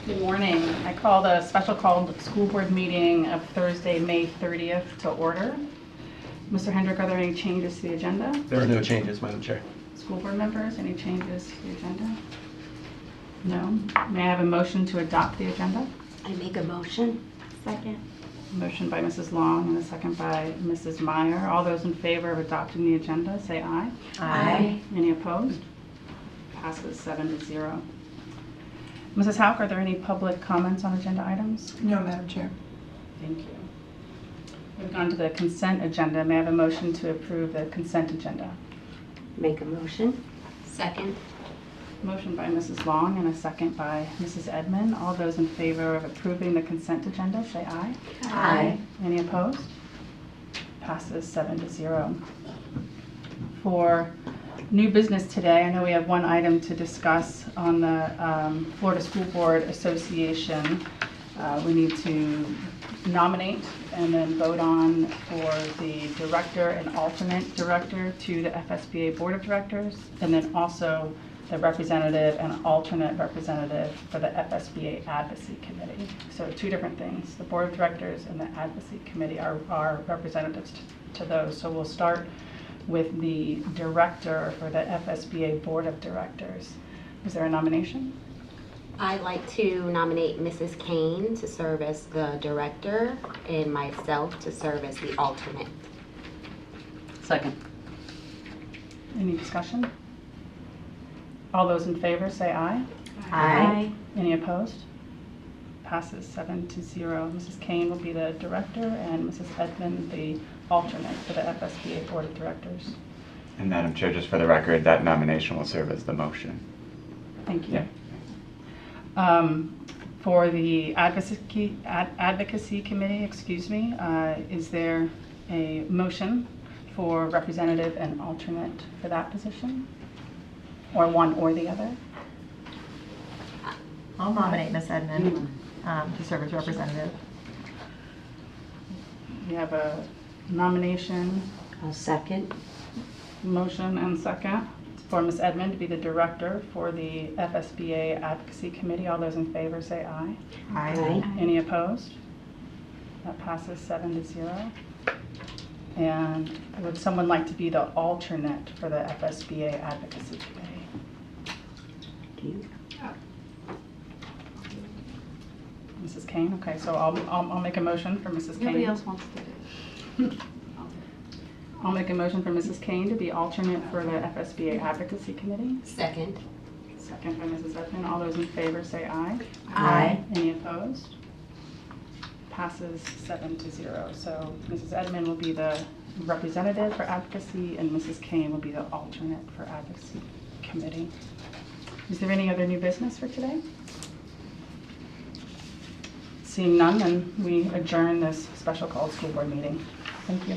Good morning. I call the special called school board meeting of Thursday, May 30th to order. Mr. Hendrick, are there any changes to the agenda? There are no changes, Madam Chair. School board members, any changes to the agenda? No. May I have a motion to adopt the agenda? I make a motion. Second. Motion by Mrs. Long and a second by Mrs. Meyer. All those in favor of adopting the agenda, say aye. Aye. Any opposed? Passes 7-0. Mrs. Hauk, are there any public comments on agenda items? No, Madam Chair. Thank you. We've gone to the consent agenda. May I have a motion to approve the consent agenda? Make a motion. Second. Motion by Mrs. Long and a second by Mrs. Edmond. All those in favor of approving the consent agenda, say aye. Aye. Any opposed? Passes 7-0. For new business today, I know we have one item to discuss on the Florida School Board Association. We need to nominate and then vote on for the director and alternate director to the FSBA Board of Directors, and then also the representative and alternate representative for the FSBA Advocacy Committee. So two different things. The Board of Directors and the Advocacy Committee are representatives to those. So we'll start with the director for the FSBA Board of Directors. Is there a nomination? I'd like to nominate Mrs. Kane to serve as the director and myself to serve as the alternate. Second. Any discussion? All those in favor say aye. Aye. Any opposed? Passes 7-0. Mrs. Kane will be the director and Mrs. Edmond the alternate for the FSBA Board of Directors. And Madam Chair, just for the record, that nomination will serve as the motion. Thank you. Yeah. For the Advocacy Committee, is there a motion for representative and alternate for that position? Or one or the other? I'll nominate Ms. Edmond to serve as representative. We have a nomination, I'll second. motion and second for Ms. Edmond to be the director for the FSBA Advocacy Committee. All those in favor say aye. Aye. Any opposed? That passes 7-0. And would someone like to be the alternate for the FSBA Advocacy Committee? Mrs. Kane, okay, so I'll make a motion for Mrs. Kane. Nobody else wants to do it. I'll make a motion for Mrs. Kane to be alternate for the FSBA Advocacy Committee. Second. Second by Mrs. Edmond. All those in favor say aye. Aye. Any opposed? Passes 7-0. So Mrs. Edmond will be the representative for advocacy and Mrs. Kane will be the alternate for Advocacy Committee. Is there any other new business for today? Seeing none, then we adjourn this special called school board meeting. Thank you.